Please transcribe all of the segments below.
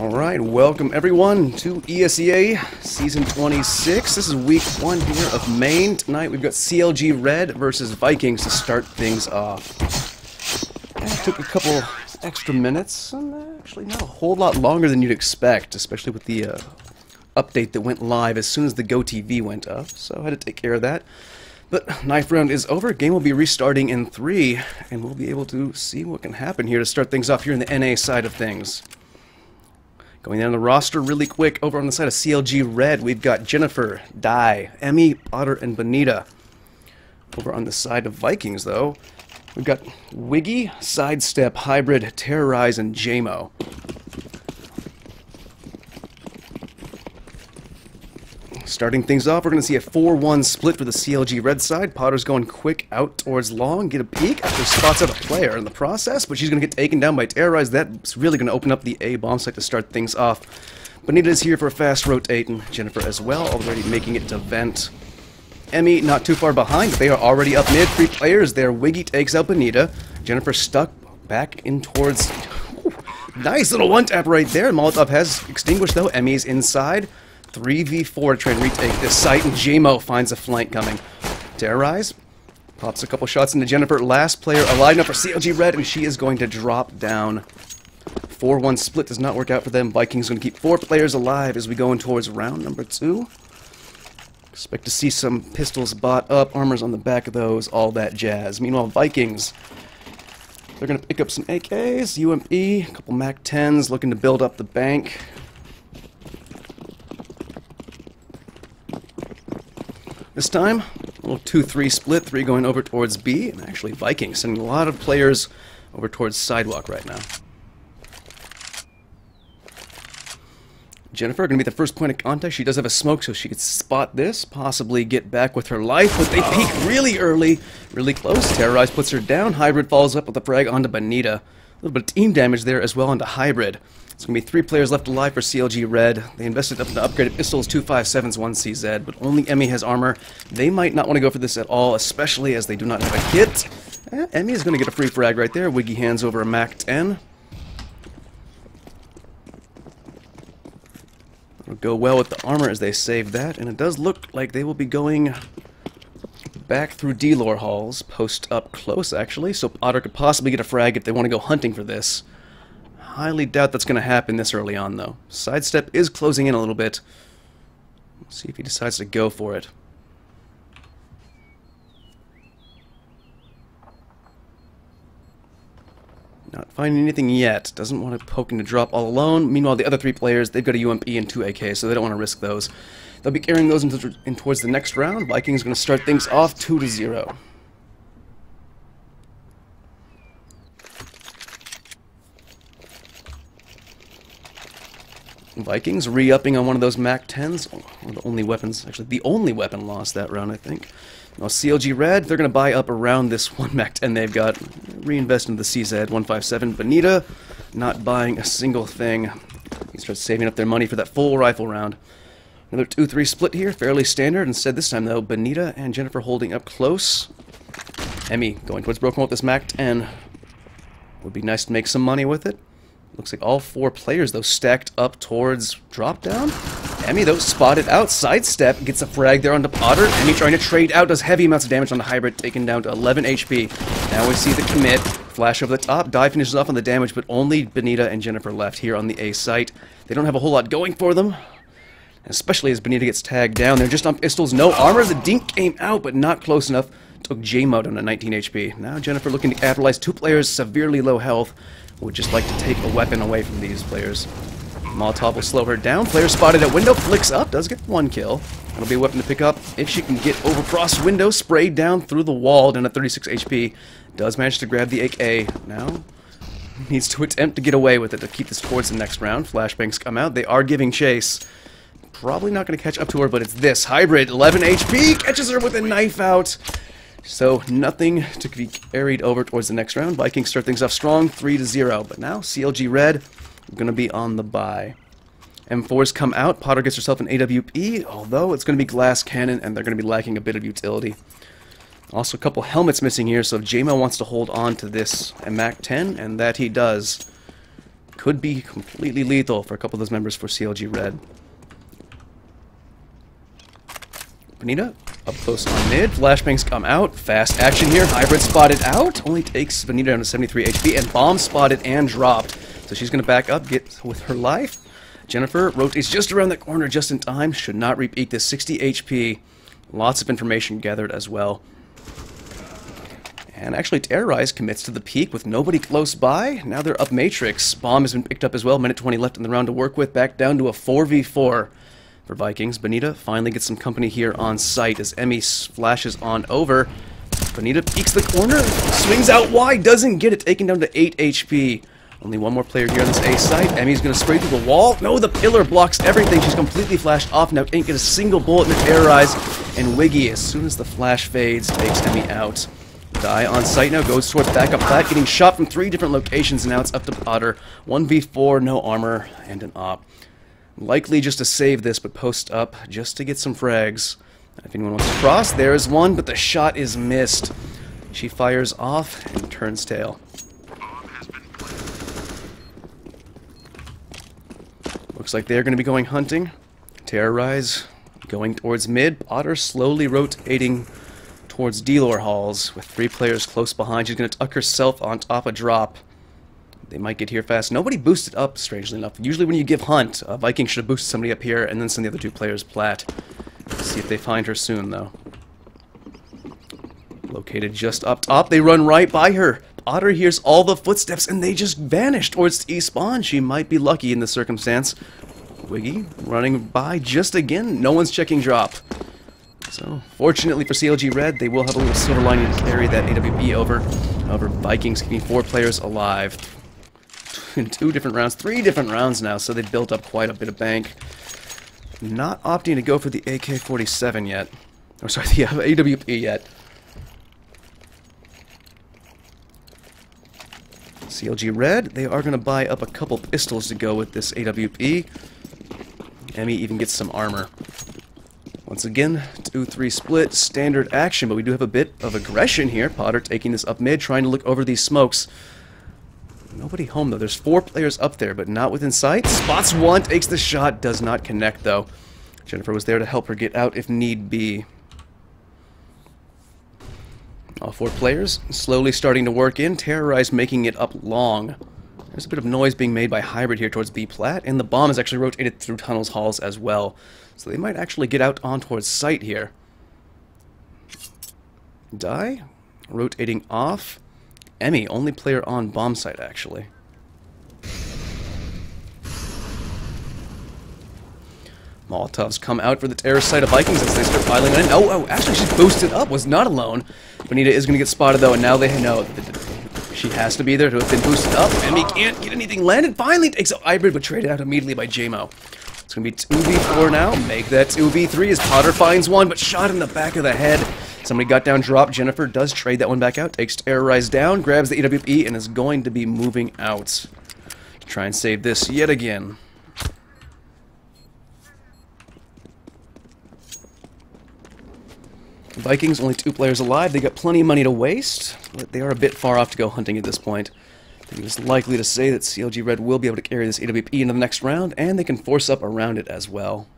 Alright, welcome everyone to ESEA Season 26. This is week 1 here of Maine. Tonight we've got CLG Red versus Vikings to start things off. And it took a couple extra minutes, and actually not a whole lot longer than you'd expect, especially with the update that went live as soon as the GoTV went up, so I had to take care of that. But knife round is over. Game will be restarting in 3, and we'll be able to see what can happen here to start things off here in the NA side of things. Going down the roster really quick, over on the side of CLG Red, we've got Jennifer, Di, Emmy, Otter, and Bonita. Over on the side of Vikings, though, we've got Wiggy, Sidestep, Hybrid, Terrorize, and JMO. Starting things off, we're going to see a 4-1 split for the CLG Red side. Potter's going quick out towards long, get a peek, actually spots out a player in the process, but she's going to get taken down by Terrorize. That's really going to open up the A bomb site to start things off. Bonita is here for a fast rotate, and Jennifer as well, already making it to vent. Emmy not too far behind, but they are already up mid. 3 players there. Wiggy takes out Bonita. Jennifer stuck back in towards... Ooh, nice little one-tap right there. Molotov has extinguished, though. Emmy's inside. 3v4 to try and retake this site, and JMO finds a flank coming. Terrorize pops a couple shots into Jennifer. Last player alive enough for CLG Red, and she is going to drop down. 4-1 split does not work out for them. Vikings going to keep 4 players alive as we go in towards round number 2. Expect to see some pistols bought up, armors on the back of those, all that jazz. Meanwhile, Vikings, they're going to pick up some AKs, UMP, a couple MAC-10s, looking to build up the bank. This time, a little 2-3 split, 3 going over towards B, and actually Vikings sending a lot of players over towards Sidewalk right now. Jennifer going to be the first point of contact. She does have a smoke, so she could spot this, possibly get back with her life, but they peek really early, really close. Terrorize puts her down. Hybrid follows up with a frag onto Bonita. A little bit of team damage there as well onto Hybrid. It's going to be 3 players left alive for CLG Red. They invested up in the upgraded pistols, 257s, 1CZ, but only Emmy has armor. They might not want to go for this at all, especially as they do not have a kit. Emmy is going to get a free frag right there. Wiggy hands over a MAC-10. It'll go well with the armor as they save that, and it does look like they will be going back through D-lore halls, post up close actually, so Otter could possibly get a frag if they want to go hunting for this. Highly doubt that's going to happen this early on, though. Sidestep is closing in a little bit. Let's see if he decides to go for it. Not finding anything yet. Doesn't want to poke into drop all alone. Meanwhile, the other 3 players, they've got a UMP and 2 AKs, so they don't want to risk those. They'll be carrying those in towards the next round. Vikings going to start things off 2-0. Vikings re-upping on one of those MAC-10s. One of the only weapons, actually the only weapon lost that round, I think. Now CLG Red, they're going to buy up around this one MAC-10 they've got. Reinvest into the CZ 157. Bonita, not buying a single thing. He starts saving up their money for that full rifle round. Another 2-3 split here, fairly standard. Instead this time though, Bonita and Jennifer holding up close. Emmy going towards Broken with this MAC-10. Would be nice to make some money with it. Looks like all 4 players, though, stacked up towards drop-down. Emmy, though, spotted out. Sidestep, gets a frag there onto Potter. Emmy trying to trade out, does heavy amounts of damage on the Hybrid, taken down to 11 HP. Now we see the commit. Flash over the top. Di finishes off on the damage, but only Bonita and Jennifer left here on the A site. They don't have a whole lot going for them, especially as Bonita gets tagged down. They're just on pistols, no armor. The dink came out, but not close enough. Took JMO down to 19 HP. Now Jennifer looking to capitalize. 2 players, severely low health. Would just like to take a weapon away from these players. Molotov will slow her down. Player spotted at window, flicks up, does get 1 kill. That'll be a weapon to pick up if she can get over cross window, sprayed down through the wall, down at 36 HP. Does manage to grab the AK. Now needs to attempt to get away with it to keep this towards the next round. Flashbangs come out. They are giving chase. Probably not going to catch up to her, but it's this. Hybrid, 11 HP, catches her with a knife out. So nothing to be carried over towards the next round. Vikings start things off strong, 3-0. But now CLG Red going to be on the bye. M4s come out. Potter gets herself an AWP, although it's going to be glass cannon, and they're going to be lacking a bit of utility. Also a couple helmets missing here, so if JMO wants to hold on to this MAC-10, and that he does. could be completely lethal for a couple of those members for CLG Red. Bonita up close on mid. Flashbangs come out. Fast action here. Hybrid spotted out. Only takes Bonita down to 73 HP. And Bomb spotted and dropped. So she's going to back up, get with her life. Jennifer rotates just around the corner just in time. Should not repeat this. 60 HP. Lots of information gathered as well. And actually, Terrorize commits to the peak with nobody close by. Now they're up Matrix. Bomb has been picked up as well. Minute 20 left in the round to work with. Back down to a 4v4 for Vikings. Bonita finally gets some company here on site as Emmy flashes on over. Bonita peeks the corner. Swings out wide. Doesn't get it. Taken down to 8 HP. Only one more player here on this A site. Emmy's going to spray through the wall. No, the pillar blocks everything. She's completely flashed off now. Can't get a single bullet in the Terrorize. And Wiggy, as soon as the flash fades, takes Emmy out. Die on site now, goes towards backup plat, getting shot from 3 different locations, and now it's up to Potter. 1v4, no armor, and an op. Likely just to save this, but post up just to get some frags. If anyone wants to cross, there's one, but the shot is missed. She fires off and turns tail. Looks like they're going to be going hunting. Terrorize going towards mid. Potter slowly rotating towards Delor Halls with 3 players close behind. She's going to tuck herself on top of drop. They might get here fast. Nobody boosted up, strangely enough. Usually when you give hunt, Viking should have boosted somebody up here and then send the other 2 players plat. Let's see if they find her soon, though. Located just up top. They run right by her. Potter hears all the footsteps and they just vanish towards T-spawn. She might be lucky in this circumstance. Wiggy running by just again. No one's checking drop. So, fortunately for CLG Red, they will have a little silver lining to carry that AWP over. However, Vikings keeping 4 players alive in 2 different rounds, 3 different rounds now, so they've built up quite a bit of bank. Not opting to go for the AK-47 yet. Or sorry, the AWP yet. CLG Red, they are going to buy up a couple pistols to go with this AWP. Emmy even gets some armor. Once again, 2-3 split, standard action, but we do have a bit of aggression here. Potter taking this up mid, trying to look over these smokes. Nobody home, though. There's 4 players up there, but not within sight. Spots one, takes the shot, does not connect, though. Jennifer was there to help her get out if need be. All 4 players slowly starting to work in. Terrorize making it up long. There's a bit of noise being made by Hybrid here towards B-plat, and the bomb is actually rotated through tunnels halls as well. So they might actually get out on towards site here. Die. Rotating off. Emmy, only player on bomb site, actually. Molotovs come out for the terrorist side of Vikings as they start piling in. Oh, actually she's boosted up, was not alone. Bonita is going to get spotted, though, and now they know that she has to be there to have been boosted up. Emmy can't get anything landed. Finally takes out Hybrid, but traded out immediately by JMO. It's going to be 2v4 now. Make that 2v3 as Potter finds one, but shot in the back of the head. Somebody got down, drop. Jennifer does trade that one back out. Takes Terrorize down, grabs the AWP, and is going to be moving out to try and save this yet again. Vikings, only 2 players alive. They got plenty of money to waste, but they are a bit far off to go hunting at this point. I think it's likely to say that CLG Red will be able to carry this AWP into the next round, and they can force up around it as well.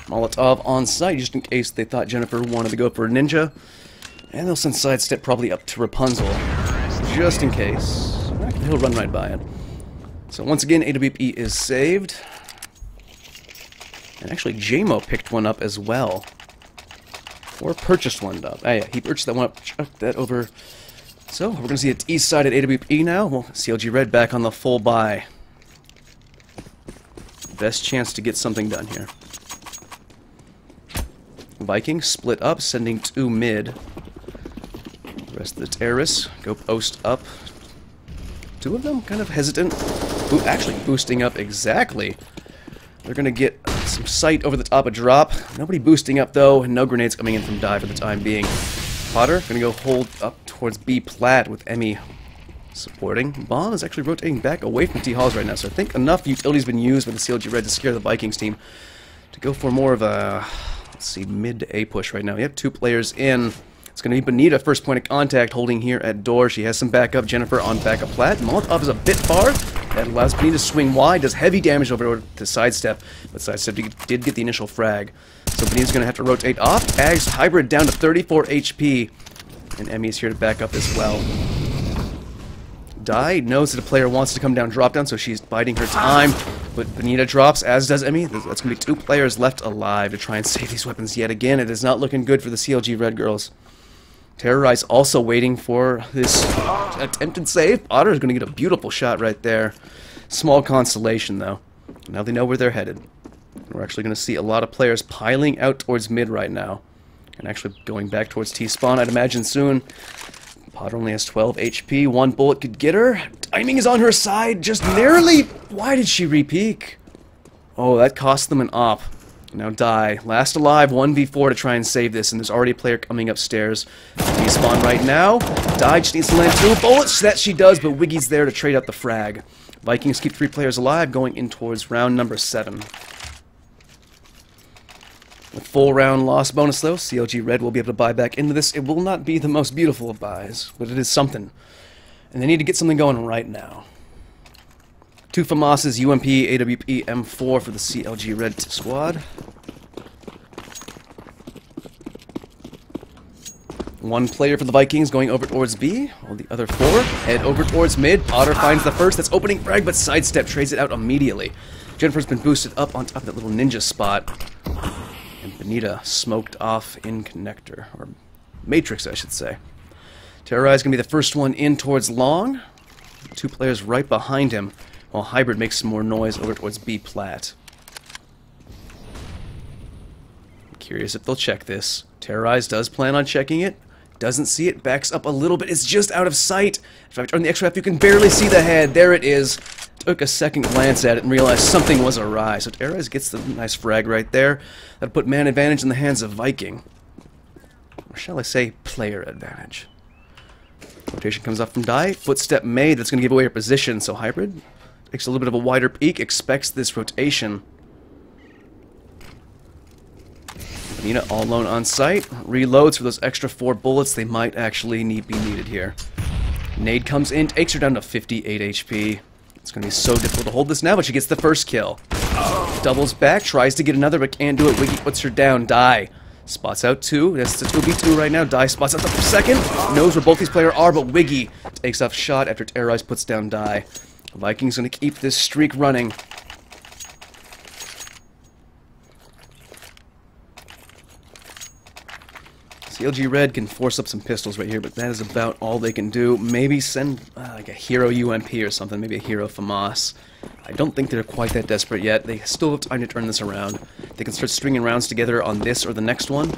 Molotov on site, just in case they thought Jennifer wanted to go for a ninja. And they'll send sidestep probably up to Rapunzel, just in case. He'll run right by it. So once again, AWP is saved. And actually, JMO picked one up as well. Or purchased one up. Ah, yeah, he purchased that one up, chucked that over. So, we're going to see a east-sided AWP now. Well, CLG Red back on the full buy. Best chance to get something done here. Vikings split up, sending 2 mid. The rest of the terrorists go post up. 2 of them kind of hesitant. Actually boosting up exactly. They're going to get some sight over the top of drop. Nobody boosting up, though. No grenades coming in from die for the time being. Potter going to go hold up towards B-plat with Emmy supporting. Bomb is actually rotating back away from T-halls right now, so I think enough utility's been used by the CLG Red to scare the Vikings team to go for more of a Let's see, mid to A push right now. Yep, 2 players in. It's going to be Bonita, first point of contact, holding here at door. She has some backup. Jennifer on backup plat. Molotov is a bit far. That allows Bonita to swing wide. Does heavy damage over to Sidestep. But Sidestep did get the initial frag. So Bonita's going to have to rotate off. Ags Hybrid down to 34 HP. And Emmy's here to back up as well. Dai knows that a player wants to come down drop down, so she's biding her time. But Bonita drops, as does Emmy. That's going to be 2 players left alive to try and save these weapons yet again. It is not looking good for the CLG Red girls. Terrorize also waiting for this attempted save. Otter is going to get a beautiful shot right there. Small consolation, though. Now they know where they're headed. We're actually going to see a lot of players piling out towards mid right now. And actually going back towards T-spawn, I'd imagine soon. Potter only has 12 HP. 1 bullet could get her. Timing is on her side, just narrowly. Why did she re-peek? Oh, that cost them an op. Now Dai, last alive, 1v4 to try and save this, and there's already a player coming upstairs. Despawn right now. Dai just needs to land 2 bullets. That she does, but Wiggy's there to trade out the frag. Vikings keep 3 players alive, going in towards round number 7. With full round loss bonus, though, CLG Red will be able to buy back into this. It will not be the most beautiful of buys, but it is something. And they need to get something going right now. 2 FAMAS's UMP, AWP, M4 for the CLG Red squad. 1 player for the Vikings going over towards B, while the other 4 head over towards mid. Potter finds the first. That's opening frag, but Sidestep trades it out immediately. Jennifer's been boosted up on top of that little ninja spot. And Bonita smoked off in connector, or matrix, I should say. Terrorize going to be the first one in towards long. 2 players right behind him, while Hybrid makes some more noise over towards B plat. I'm curious if they'll check this. Terrorize does plan on checking it. Doesn't see it, backs up a little bit. It's just out of sight. If I turn the XRF, you can barely see the head. There it is. Took a second glance at it and realized something was awry. So Terrorize gets the nice frag right there. That'll put man advantage in the hands of Viking. Or shall I say, player advantage. Rotation comes up from Dai. Footstep made. That's going to give away her position. So Hybrid takes a little bit of a wider peek. Expects this rotation. Bonita all alone on site. Reloads for those extra 4 bullets. They might actually be needed here. Nade comes in. Takes her down to 58 HP. It's going to be so difficult to hold this now, but she gets the first kill. Doubles back. Tries to get another, but can't do it. Wiggy puts her down. Dai spots out 2. That's the 2v2 right now. Dai spots out the second. Knows where both these players are, but Wiggy takes off shot after Terrorize puts down Dai. Vikings going to keep this streak running. CLG Red can force up some pistols right here, but that is about all they can do. Maybe send like a hero UMP or something, maybe a hero FAMAS. I don't think they're quite that desperate yet. They still have time to turn this around. They can start stringing rounds together on this or the next one.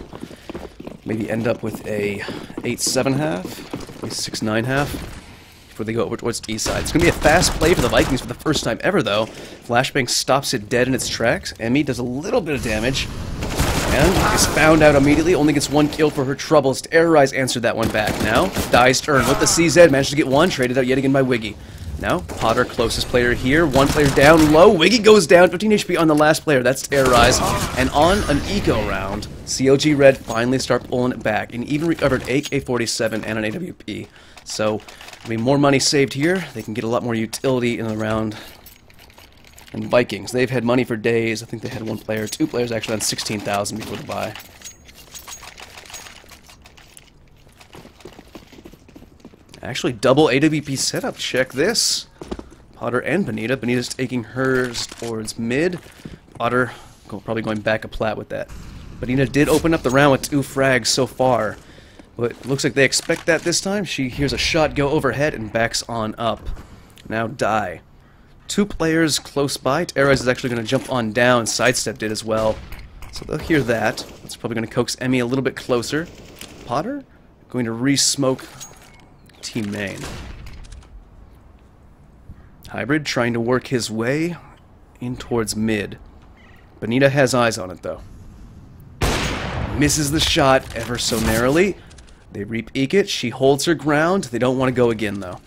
Maybe end up with a 8-7 half, a 6-9 half, before they go over towards D side. It's going to be a fast play for the Vikings for the first time ever, though. Flashbang stops it dead in its tracks. Emmy does a little bit of damage. And is found out immediately, only gets 1 kill for her troubles. Terrorize answered that one back. Now, Dai's turn with the CZ, managed to get 1, traded out yet again by Wiggy. Now, Potter, closest player here, 1 player down low, Wiggy goes down, 15 HP on the last player, that's Terrorize. And on an eco round, CLG Red finally start pulling it back, and even recovered AK-47 and an AWP. So, I mean, more money saved here, they can get a lot more utility in the round. And Vikings, they've had money for days. I think they had 1 player, 2 players actually on 16,000 before the buy. Actually, double AWP setup. Check this. Potter and Bonita. Bonita's taking hers towards mid. Potter probably going back a plat with that. Bonita did open up the round with 2 frags so far. But it looks like they expect that this time. She hears a shot go overhead and backs on up. Now Dai. 2 players close by. Terrorize is actually going to jump on down. Sidestep did as well. So they'll hear that. It's probably going to coax Emmy a little bit closer. Potter going to re-smoke team main. Hybrid trying to work his way in towards mid. Bonita has eyes on it, though. Misses the shot ever so narrowly. They re-peek it. She holds her ground. They don't want to go again, though.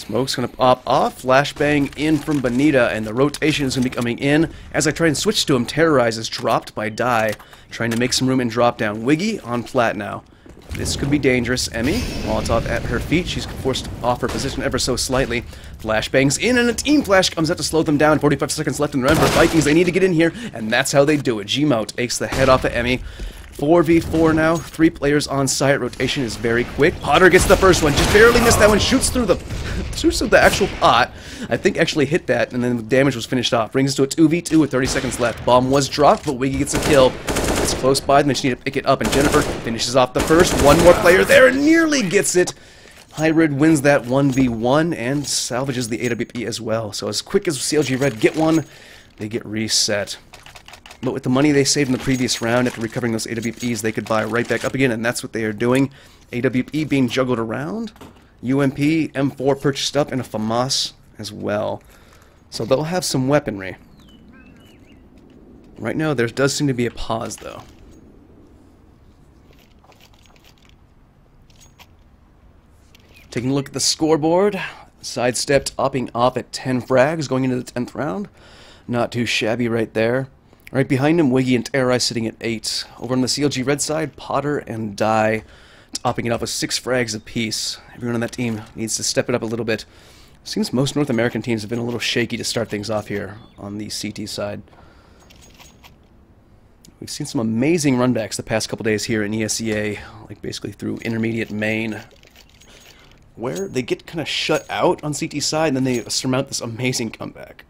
Smoke's gonna pop off, flashbang in from Bonita, and the rotation is gonna be coming in. As I try and switch to him, Terrorize is dropped by Die, trying to make some room and drop down. Wiggy on plat now. This could be dangerous. Emmy, Molotov at her feet. She's forced off her position ever so slightly. Flashbangs in, and a team flash comes out to slow them down. 45 seconds left in the round for Vikings. They need to get in here, and that's how they do it. Gmo takes the head off of Emmy. 4v4 now. 3 players on site. Rotation is very quick. Potter gets the first one. Just barely missed that one. Shoots through the actual pot. I think actually hit that, and then the damage was finished off. Brings us to a 2v2 with 30 seconds left. Bomb was dropped, but Wiggy gets a kill. It's close by, then they just need to pick it up, and Jennifer finishes off the first. One more player there, and nearly gets it. Hybrid wins that 1v1 and salvages the AWP as well. So as quick as CLG Red get one, they get reset. But with the money they saved in the previous round, after recovering those AWPs, they could buy right back up again, and that's what they are doing. AWP being juggled around. UMP, M4 purchased up, and a FAMAS as well. So they'll have some weaponry. Right now, there does seem to be a pause, though. Taking a look at the scoreboard. Sidestepped, upping off at 10 frags, going into the 10th round. Not too shabby right there. Right behind him, Wiggy and Terrorize sitting at 8. Over on the CLG Red side, Potter and Die topping it off with 6 frags apiece. Everyone on that team needs to step it up a little bit. Seems most North American teams have been a little shaky to start things off here on the CT side. We've seen some amazing runbacks the past couple days here in ESEA, like basically through intermediate main, where they get kind of shut out on CT side, and then they surmount this amazing comeback.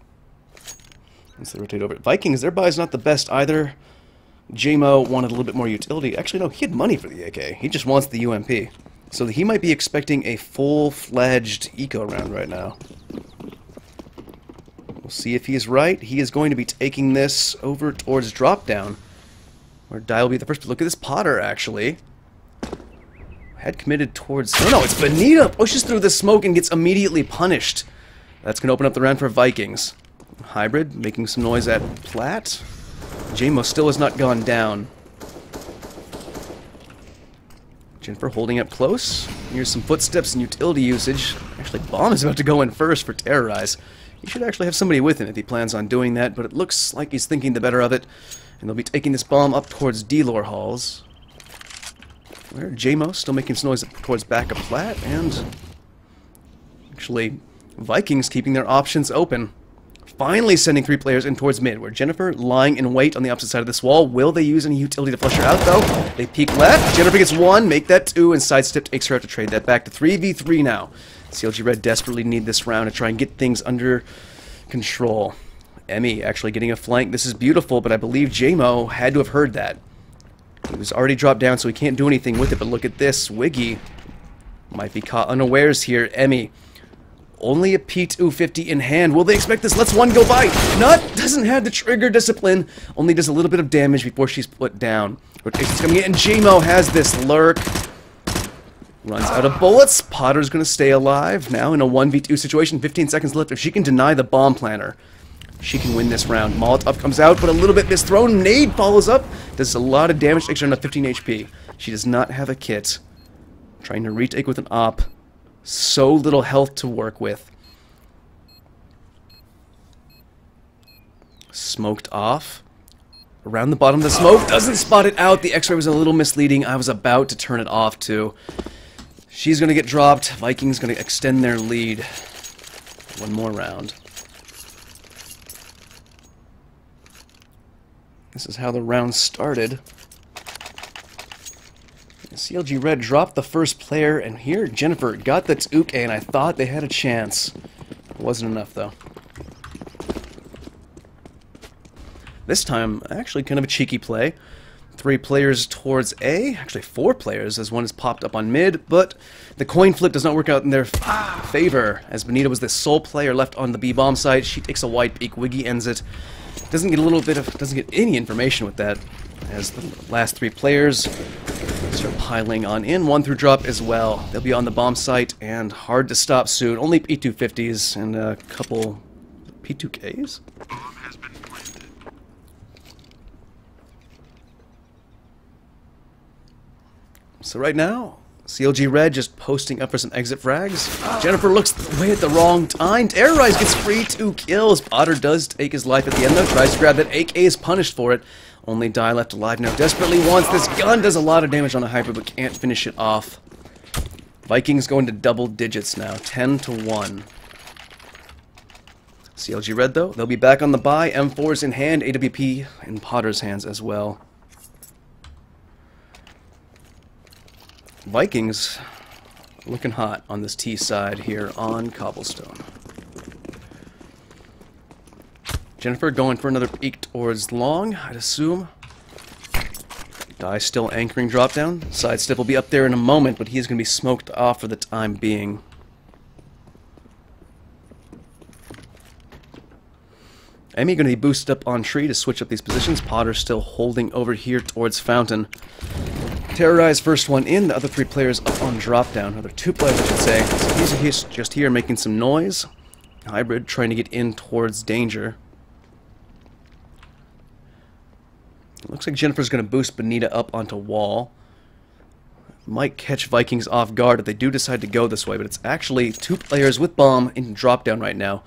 Once they rotate over. Vikings, their buy is not the best either. JMO wanted a little bit more utility. Actually, no, he had money for the AK. He just wants the UMP. So he might be expecting a full-fledged eco round right now. We'll see if he is right. He is going to be taking this over towards drop down, where Die will be the first to look at this. Potter, actually. Had committed towards... No, it's Bonita pushes through the smoke and gets immediately punished. That's going to open up the round for Vikings. Hybrid making some noise at plat. JMO still has not gone down. Jennifer holding up close. Here's some footsteps and utility usage. Actually, Bomb is about to go in first for Terrorize. He should actually have somebody with him if he plans on doing that, but it looks like he's thinking the better of it. And they'll be taking this bomb up towards D-Lore Halls. Where JMO still making some noise towards back of plat, and actually Vikings keeping their options open. Finally sending 3 players in towards mid, where Jennifer lying in wait on the opposite side of this wall. Will they use any utility to flush her out, though? They peek left. Jennifer gets 1, make that 2, and Sidestep takes her out to trade that back to 3v3 now. CLG Red desperately need this round to try and get things under control. Emmy actually getting a flank. This is beautiful, but I believe JMO had to have heard that. He was already dropped down, so he can't do anything with it, but look at this. Wiggy might be caught unawares here. Emmy, only a P250 in hand. Will they expect this? Let's one go by. Nut doesn't have the trigger discipline. Only does a little bit of damage before she's put down. Rotation's coming in, and JMO has this lurk. Runs out of bullets. Potter's going to stay alive now in a 1v2 situation. 15 seconds left. If she can deny the bomb planter, she can win this round. Molotov comes out, but a little bit misthrown. Nade follows up. Does a lot of damage. Takes her down to 15 HP. She does not have a kit. Trying to retake with an op. So little health to work with. Smoked off. Around the bottom of the smoke. Doesn't spot it out. The X-ray was a little misleading. I was about to turn it off too. She's going to get dropped. Vikings going to extend their lead. One more round. This is how the round started. CLG Red dropped the first player, and here Jennifer got the Tsuke, and I thought they had a chance. It wasn't enough, though. This time, actually kind of a cheeky play. 3 players towards A, actually 4 players, as one is popped up on mid, but the coin flip does not work out in their favor, as Bonita was the sole player left on the B-bomb side. She takes a wide peek, Wiggy ends it. Doesn't get any information with that, as the last 3 players start piling on in. 1 through drop as well. They'll be on the bomb site, and hard to stop soon. Only P250s and a couple P2Ks. Bomb has been planted. So right now, CLG Red just posting up for some exit frags. Jennifer looks away at the wrong time. Terrorize gets free 2 kills. Potter does take his life at the end though. Tries to grab that AK, is punished for it. Only Die left alive now. Desperately wants this gun. Does a lot of damage on a Hybrid but can't finish it off. Vikings going to double digits now. 10-1. CLG Red though, they'll be back on the buy. M4's in hand. AWP in Potter's hands as well. Vikings looking hot on this T side here on Cobblestone. Jennifer going for another peek towards long, I'd assume. Die still anchoring drop down. Sidestep will be up there in a moment, but he's going to be smoked off for the time being. Emmy going to be boosted up on tree to switch up these positions. Potter still holding over here towards Fountain. Terrorize first one in, the other 3 players up on drop down. Other 2 players, I should say. So he's just here making some noise. Hybrid trying to get in towards danger. It looks like Jennifer's going to boost Bonita up onto wall. Might catch Vikings off guard if they do decide to go this way, but it's actually 2 players with bomb in drop down right now.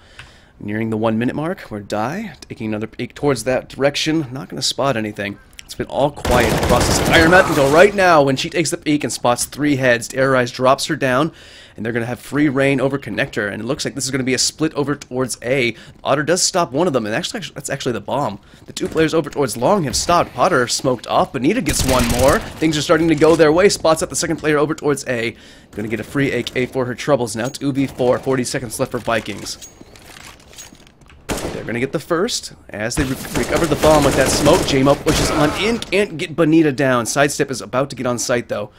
Nearing the 1 minute mark, where Die taking another peek towards that direction. Not going to spot anything. It's been all quiet across this entire map until right now when she takes the peek and spots 3 heads. Terrorize drops her down, and they're going to have free reign over Connector. And it looks like this is going to be a split over towards A. Potter does stop one of them, and actually that's actually the bomb. The 2 players over towards long have stopped. Potter smoked off. Bonita gets one more. Things are starting to go their way. Spots up the second player over towards A. Going to get a free AK for her troubles now. 2v4. 40 seconds left for Vikings. They're going to get the first. As they recover the bomb with that smoke, J-Mo pushes on in. Can't get Bonita down. Sidestep is about to get on site, though.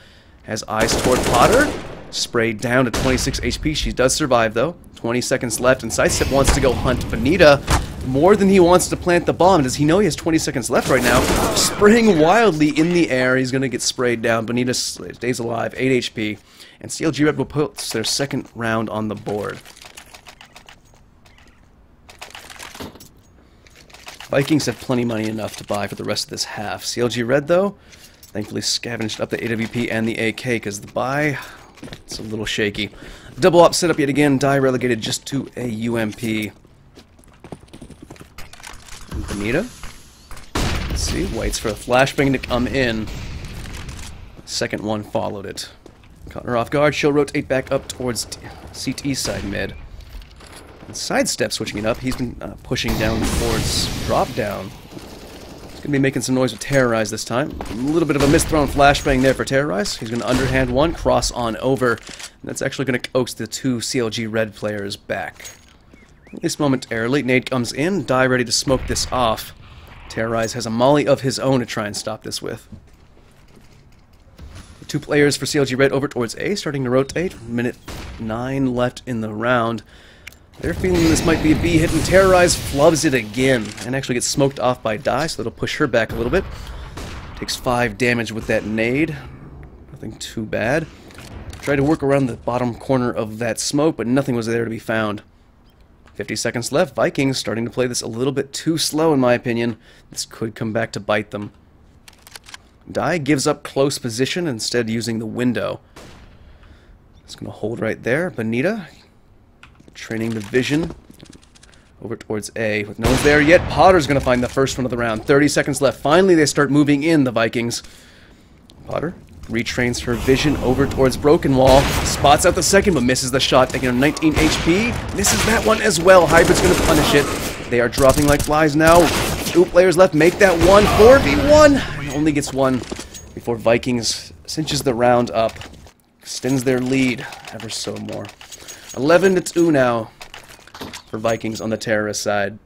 Has eyes toward Potter. Sprayed down to 26 HP. She does survive, though. 20 seconds left, and Sidestep wants to go hunt Bonita more than he wants to plant the bomb. Does he know he has 20 seconds left right now? Spraying wildly in the air. He's going to get sprayed down. Bonita stays alive. 8 HP. And CLG Red will put their second round on the board. Vikings have plenty money enough to buy for the rest of this half. CLG Red, though, thankfully scavenged up the AWP and the AK, because the buy, it's a little shaky. Double op set up yet again. Die relegated just to a UMP. And Bonita. Let's see, waits for a flashbang to come in. Second one followed it. Caught her off guard. She'll rotate back up towards CT side mid. And Sidestep switching it up. He's been pushing down towards drop down. He's going to be making some noise with Terrorize this time. A little bit of a misthrown flashbang there for Terrorize. He's going to underhand one, cross on over. And that's actually going to coax the 2 CLG Red players back. At least momentarily. Nade comes in. Die ready to smoke this off. Terrorize has a molly of his own to try and stop this with. 2 players for CLG Red over towards A, starting to rotate. Minute 9 left in the round. They're feeling this might be a B hit, and Terrorize flubs it again, and actually gets smoked off by Die, so that'll push her back a little bit. Takes 5 damage with that nade. Nothing too bad. Tried to work around the bottom corner of that smoke, but nothing was there to be found. 50 seconds left. Vikings starting to play this a little bit too slow, in my opinion. This could come back to bite them. Die gives up close position, instead using the window. It's going to hold right there. Bonita training the vision over towards A. With no one's there yet, Potter's going to find the first one of the round. 30 seconds left. Finally, they start moving in, the Vikings. Potter retrains her vision over towards Broken Wall. Spots out the second, but misses the shot, taking him 19 HP. Misses that one as well. Hybrid's going to punish it. They are dropping like flies now. 2 players left. Make that one. 4v1. Only gets one before Vikings cinches the round up. Extends their lead ever so more. 11-2 now for Vikings on the terrorist side.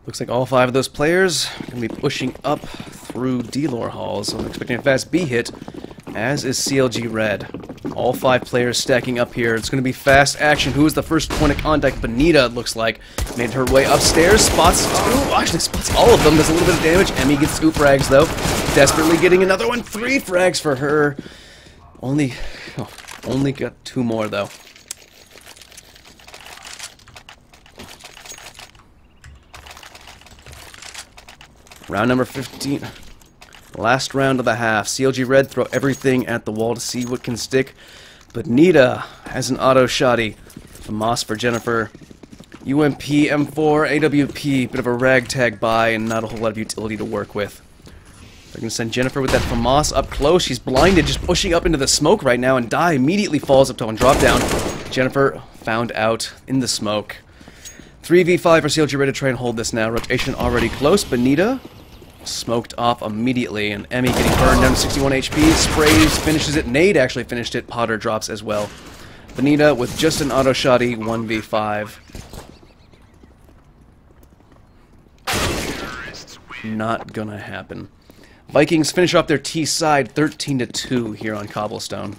Looks like all 5 of those players are going to be pushing up through D-Lore halls. So I'm expecting a fast B hit, as is CLG Red. All 5 players stacking up here. It's going to be fast action. Who is the first point of contact? Bonita, it looks like. Made her way upstairs. Spots 2. Actually, spots all of them. Does a little bit of damage. Emmy gets 2 frags, though. Desperately getting another one. 3 frags for her. Only got 2 more, though. Round number 15. Last round of the half. CLG Red throw everything at the wall to see what can stick. But Nita has an auto shotty. FAMAS for Jennifer. UMP, M4, AWP. Bit of a ragtag buy and not a whole lot of utility to work with. They're going to send Jennifer with that FAMAS up close. She's blinded, just pushing up into the smoke right now, and Die immediately falls up to one drop down. Jennifer found out in the smoke. 3v5 for CLG Red to try and hold this now. Rotation already close. Benita smoked off immediately, and Emmy getting burned down to 61 HP. Sprays, finishes it. Nade actually finished it. Potter drops as well. Benita with just an auto shotty, 1v5. Not gonna happen. Vikings finish off their T side 13-2 here on Cobblestone.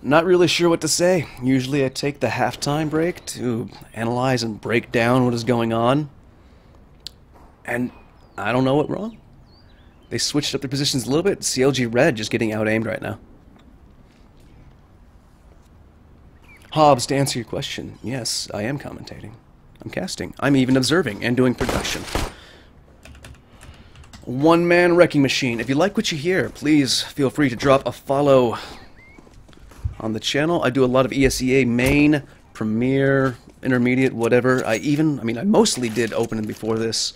Not really sure what to say. Usually I take the halftime break to analyze and break down what is going on. And I don't know what wrong. They switched up their positions a little bit. CLG Red just getting out-aimed right now. Hobbs, to answer your question, yes, I am commentating. I'm casting. I'm even observing and doing production. One-man wrecking machine. If you like what you hear, please feel free to drop a follow on the channel. I do a lot of ESEA main, Premier, Intermediate, whatever. I mostly did open before this.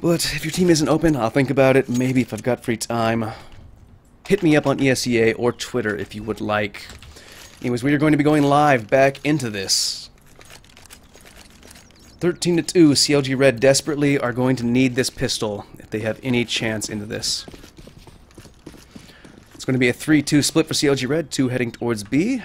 But if your team isn't open, I'll think about it. Maybe if I've got free time. Hit me up on ESEA or Twitter if you would like. Anyways, we are going to be going live back into this. 13-2, CLG Red desperately are going to need this pistol if they have any chance into this. It's going to be a 3-2 split for CLG Red, 2 heading towards B.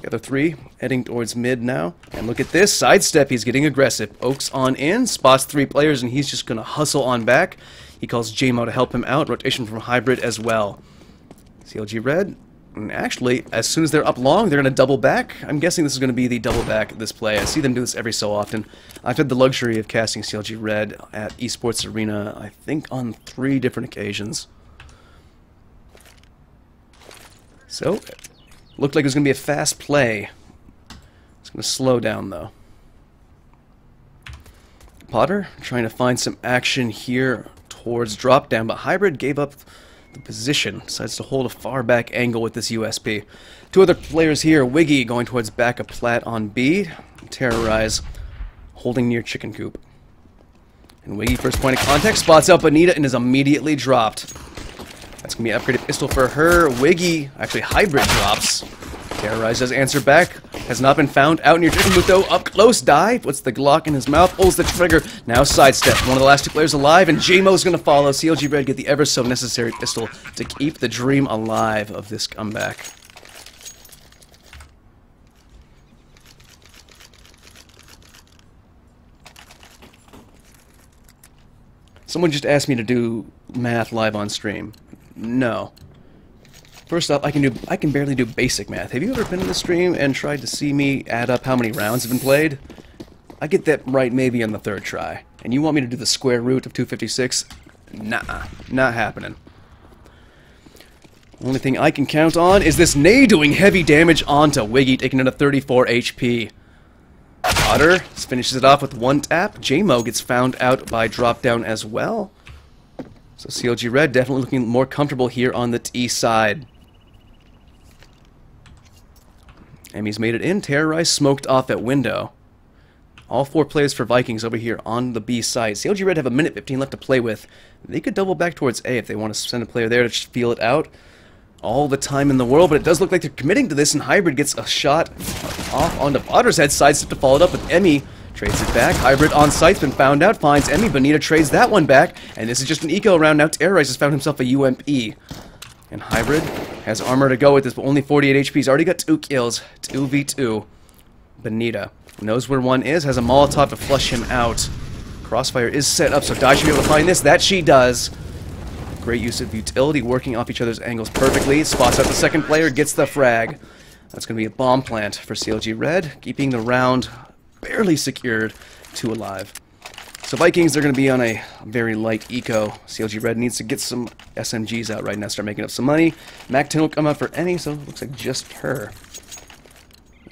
The other 3 heading towards mid now. And look at this, sidestep, he's getting aggressive. Oaks on in, spots 3 players, and he's just going to hustle on back. He calls JMO to help him out, rotation from Hybrid as well. CLG Red. And actually, as soon as they're up long, they're going to double back. I'm guessing this is going to be the double back this play. I see them do this every so often. I've had the luxury of casting CLG Red at Esports Arena, I think on 3 different occasions. So, looked like it was going to be a fast play. It's going to slow down, though. Potter trying to find some action here towards drop down, but Hybrid gave up the position, decides to hold a far back angle with this USP. 2 other players here, Wiggy going towards back of plat on B, Terrorize holding near chicken coop. And Wiggy, first point of contact, spots out Bonita and is immediately dropped. That's going to be an upgraded pistol for her. Wiggy, actually Hybrid drops. Terrorize does answer back. Has not been found out near chicken coop though. Up close, Die, puts the Glock in his mouth, pulls the trigger. Now sidestep. One of the last 2 players alive, and JMO's going to follow. CLG Red get the ever so necessary pistol to keep the dream alive of this comeback. Someone just asked me to do math live on stream. No. First off, I can barely do basic math. Have you ever been in the stream and tried to see me add up how many rounds have been played? I get that right maybe on the 3rd try. And you want me to do the square root of 256? Nah, not happening. Only thing I can count on is this Nay doing heavy damage onto Wiggy, taking it to 34 HP. Potter finishes it off with 1 tap. JMO gets found out by drop down as well. So CLG Red definitely looking more comfortable here on the T side. Emmy's made it in. Terrorize smoked off at window. All 4 players for Vikings over here on the B side. CLG Red have a minute 15 left to play with. They could double back towards A if they want to send a player there to feel it out. All the time in the world, but it does look like they're committing to this, and Hybrid gets a shot off onto Potter's head. Sidestep to follow it up with Emmy. Trades it back. Hybrid on site's been found out. Finds Emmy. Bonita trades that one back. And this is just an eco round. Now Terrorize has found himself a UMP. And Hybrid has armor to go with this, but only 48 HP. He's already got 2 kills. 2v2. Bonita knows where one is. Has a Molotov to flush him out. Crossfire is set up, so Die should be able to find this. That she does. Great use of utility, working off each other's angles perfectly. Spots out the second player. Gets the frag. That's going to be a bomb plant for CLG Red. Keeping the round barely secured. 2 alive. So Vikings, they're going to be on a very light eco. CLG Red needs to get some SMGs out right now, start making up some money. MAC-10 will come out for any, so it looks like just her.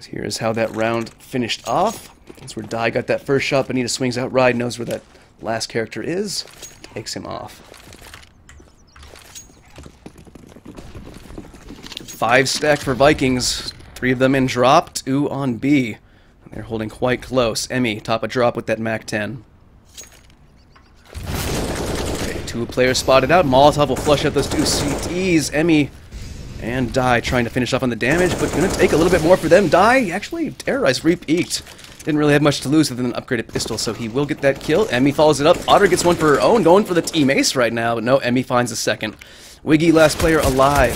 Here's how that round finished off. That's where Dai got that first shot. Bonita swings out Ride, knows where that last character is, takes him off. 5 stacked for Vikings. 3 of them in drop, 2 on B. They're holding quite close. Emmy, top of drop with that MAC-10. Okay, 2 players spotted out. Molotov will flush out those 2 CTs. Emmy and Dai trying to finish off on the damage, but going to take a little bit more for them. Dai actually terrorized, re-peaked. Didn't really have much to lose with an upgraded pistol, so he will get that kill. Emmy follows it up. Otter gets one for her own, going for the team ace right now, but no, Emmy finds a second. Wiggy, last player alive.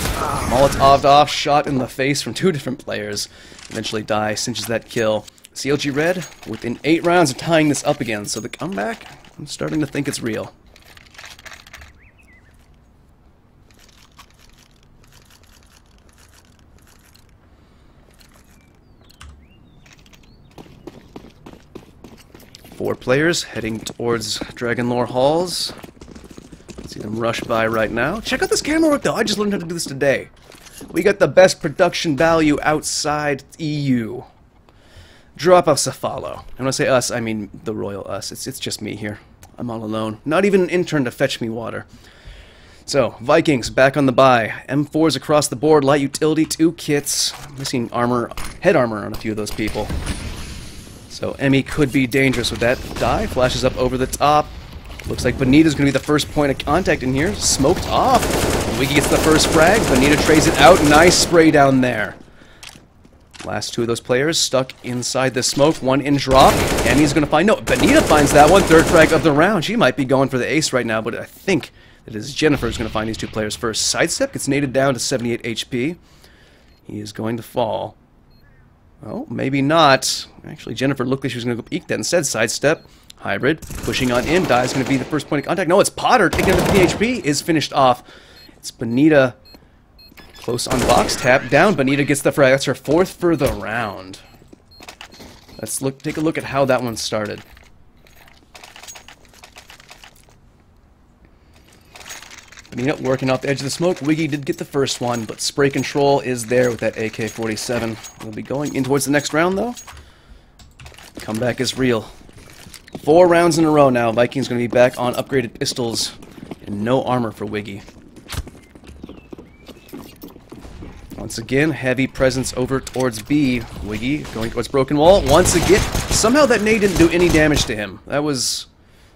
Molotov off, shot in the face from 2 different players. Eventually Dai cinches that kill. CLG Red, within 8 rounds of tying this up again, so the comeback, I'm starting to think it's real. Four players heading towards Dragonlore Halls. See them rush by right now. Check out this camera work though, I just learned how to do this today. We got the best production value outside EU. Drop us a follow. And when I say us, I mean the royal us. It's just me here. I'm all alone. Not even an intern to fetch me water. So, Vikings back on the buy. M4s across the board, light utility, 2 kits. Missing armor, head armor on a few of those people. So Emmy could be dangerous with that. Dai flashes up over the top. Looks like Bonita's going to be the first point of contact in here. Smoked off. Wiggy gets the first frag. Bonita trays it out. Nice spray down there. Last 2 of those players stuck inside the smoke. 1 in drop. Emmy's going to find... No, Bonita finds that one. 3rd frag of the round. She might be going for the ace right now, but I think it is Jennifer's going to find these 2 players first. Sidestep gets naded down to 78 HP. He is going to fall. Oh, maybe not. Actually, Jennifer looked like she was going to go eek that. Instead, sidestep. Hybrid. Pushing on in. Dai's going to be the first point of contact. No, it's Potter. Taking the PHP is finished off. It's Bonita. Close on box. Tap down. Bonita gets the frag. That's her 4th for the round. Let's take a look at how that one started. Bonita working off the edge of the smoke. Wiggy did get the first one, but spray control is there with that AK-47. We'll be going in towards the next round, though. Comeback is real. 4 rounds in a row now. Vikings going to be back on upgraded pistols and no armor for Wiggy. Once again, heavy presence over towards B. Wiggy going towards Broken Wall. Once again, somehow that nade didn't do any damage to him. That was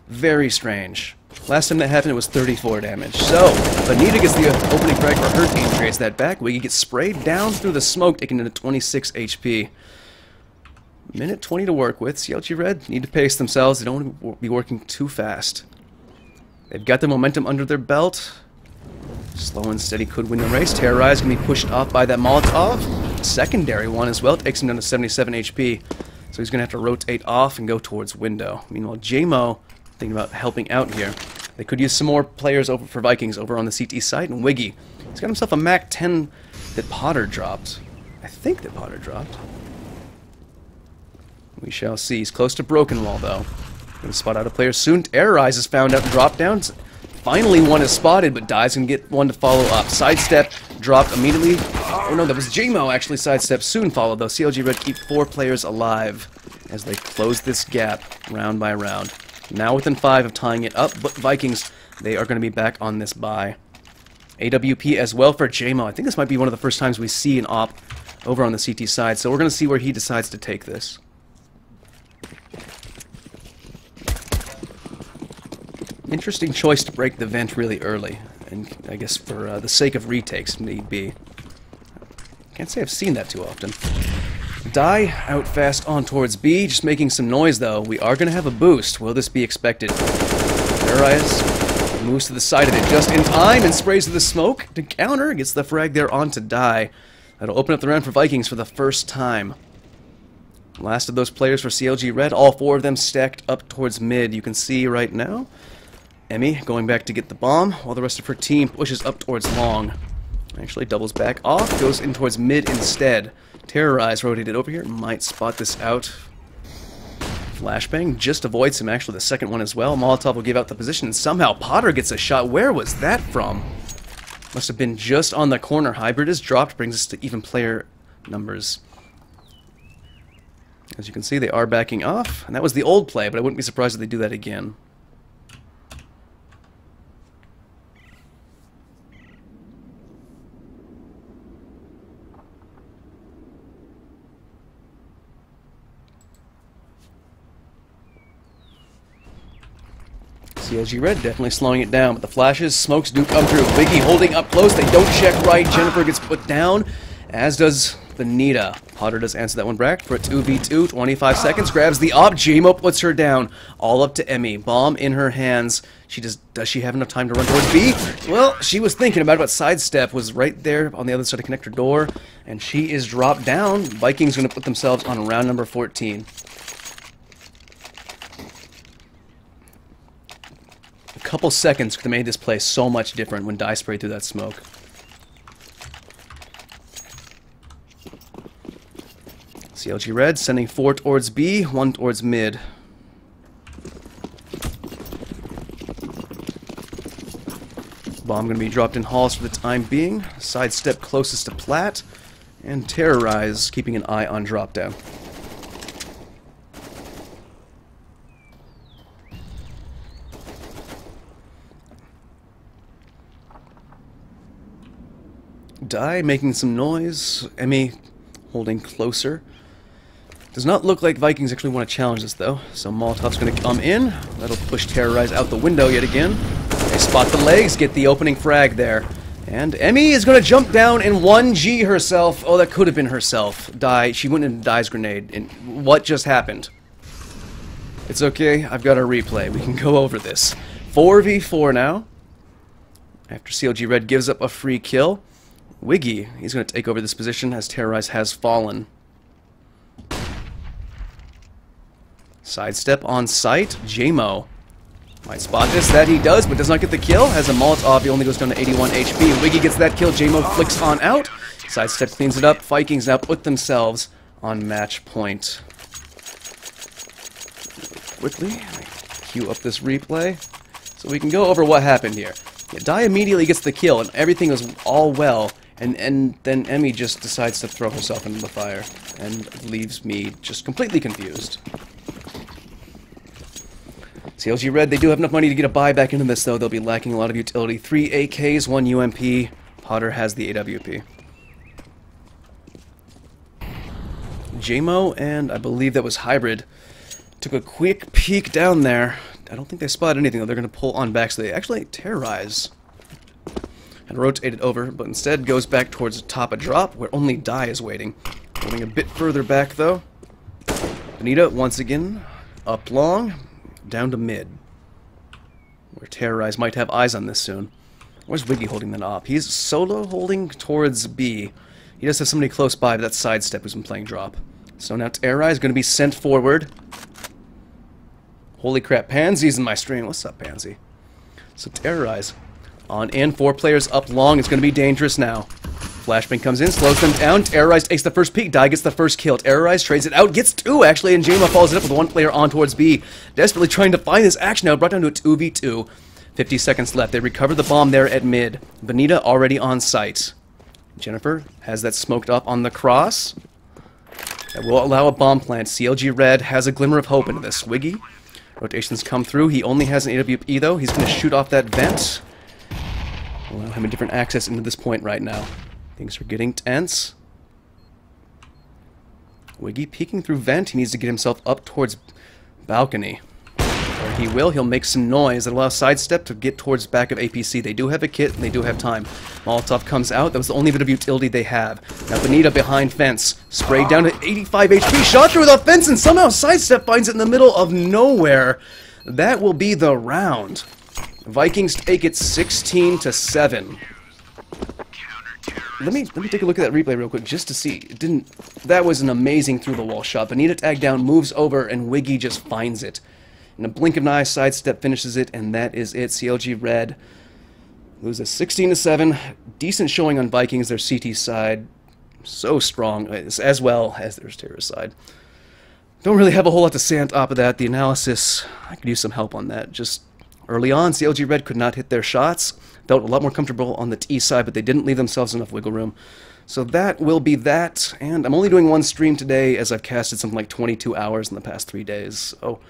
very strange. Last time that happened, it was 34 damage. So, Bonita gets the opening frag for her team, trades that back. Wiggy gets sprayed down through the smoke, taking it to 26 HP. Minute 20 to work with. CLG Red need to pace themselves. They don't want to be working too fast. They've got the momentum under their belt. Slow and steady could win the race. Terrorize can be pushed off by that Molotov. Secondary one as well. Takes him down to 77 HP. So he's going to have to rotate off and go towards window. Meanwhile, JMO thinking about helping out here. They could use some more players over for Vikings over on the CT side. And Wiggy, he's got himself a MAC-10 that Potter dropped. I think that Potter dropped. We shall see. He's close to Broken Wall, though. Going to spot out a player soon. Terrorize is found out. Drop downs. Finally, one is spotted, but Dai's going to get one to follow up. Sidestep, dropped immediately. Oh no, that was JMO actually. Sidestep soon followed, though. CLG Red keep 4 players alive as they close this gap round by round. Now within 5 of tying it up, but Vikings, they are going to be back on this bye. AWP as well for JMO. I think this might be one of the first times we see an op over on the CT side, so we're going to see where he decides to take this. Interesting choice to break the vent really early, and I guess for the sake of retakes, need be. Can't say I've seen that too often. Dai out fast on towards B, just making some noise though. We are going to have a boost. Will this be expected? Terrorize moves to the side of it just in time and sprays to the smoke to counter. Gets the frag there onto Dai. That'll open up the round for Vikings for the first time. Last of those players for CLG Red, all 4 of them stacked up towards mid. You can see right now Emmy going back to get the bomb, while the rest of her team pushes up towards long. Actually doubles back off, goes in towards mid instead. Terrorize rotated over here, might spot this out. Flashbang just avoids him, actually the second one as well. Molotov will give out the position, and somehow Potter gets a shot. Where was that from? Must have been just on the corner. Hybrid is dropped, brings us to even player numbers. As you can see, they are backing off, and that was the old play, but I wouldn't be surprised if they do that again. CLG Red definitely slowing it down, but the flashes, smokes do come through. Wiggy holding up close, they don't check right. Jennifer gets put down, as does Benita. Potter does answer that one back for a 2v2, 25 seconds, grabs the op, J-Mo puts her down. All up to Emmy, bomb in her hands. Does she have enough time to run towards B? Well, she was thinking about it, but Sidestep was right there on the other side of connector door, and she is dropped down. Vikings going to put themselves on round number 14. A couple seconds could have made this play so much different when Die sprayed through that smoke. CLG Red sending 4 towards B, 1 towards mid. Bomb going to be dropped in halls for the time being. Sidestep closest to Plat. And Terrorize keeping an eye on drop down. Die making some noise. Emmy holding closer. Does not look like Vikings actually want to challenge this though. So Molotov's going to come in. That'll push Terrorize out the window yet again. They spot the legs, get the opening frag there. And Emmy is going to jump down and 1G herself. Oh, that could have been herself. Die. She went into Die's grenade. And what just happened? It's okay. I've got a replay. We can go over this. 4v4 now. After CLG Red gives up a free kill. Wiggy, he's going to take over this position as Terrorize has fallen. Sidestep on site. J-Mo might spot this. That he does, but does not get the kill. Has a Molotov, he only goes down to 81 HP. Wiggy gets that kill. J-Mo flicks on out. Sidestep cleans it up. Vikings now put themselves on match point. Quickly, cue up this replay so we can go over what happened here. Yeah, Die immediately gets the kill, and everything is all well. And then Emmy just decides to throw herself into the fire and leaves me just completely confused. CLG Red, they do have enough money to get a buy back into this, though. They'll be lacking a lot of utility. 3 AKs, 1 UMP. Potter has the AWP. J-Mo and I believe that was Hybrid took a quick peek down there. I don't think they spotted anything, though. They're going to pull on back, so they actually Terrorize. And rotated over, but instead goes back towards the top of drop, where only Die is waiting. Holding a bit further back, though. Benita, once again, up long, down to mid. Where Terrorize might have eyes on this soon. Where's Wiggy holding that op? He's solo holding towards B. He does have somebody close by, but that's Sidestep who's been playing drop. So now Terrorize is going to be sent forward. Holy crap, Pansy's in my stream. What's up, Pansy? So Terrorize. On in, 4 players up long. It's going to be dangerous now. Flashbang comes in, slows them down. Terrorize takes the first peek. Die gets the first kill. Terrorize trades it out, gets 2 actually, and J-Mo follows it up with 1 player on towards B. Desperately trying to find this action now, brought down to a 2v2. 50 seconds left. They recover the bomb there at mid. Benita already on site. Jennifer has that smoked up on the cross. That will allow a bomb plant. CLG Red has a glimmer of hope into this. Wiggy. Rotations come through. He only has an AWP though. He's going to shoot off that vent. Allow him a different access into this point right now. Things are getting tense. Wiggy peeking through vent. He needs to get himself up towards balcony. Or he will. He'll make some noise that allows Sidestep to get towards back of APC. They do have a kit and they do have time. Molotov comes out. That was the only bit of utility they have. Now Benita behind fence. Sprayed down to 85 HP. Shot through the fence and somehow Sidestep finds it in the middle of nowhere. That will be the round. Vikings take it 16-7. Let me take a look at that replay real quick just to see. That was an amazing through the wall shot. Benita tagged down, moves over, and Wiggy just finds it. In a blink of an eye, Sidestep finishes it, and that is it. CLG Red loses 16-7. Decent showing on Vikings, their CT side. So strong, as well as their terror side. Don't really have a whole lot to say on top of that. The analysis, I could use some help on that. Just early on, CLG Red could not hit their shots. Felt a lot more comfortable on the T side, but they didn't leave themselves enough wiggle room. So that will be that, and I'm only doing one stream today as I've casted something like 22 hours in the past 3 days. So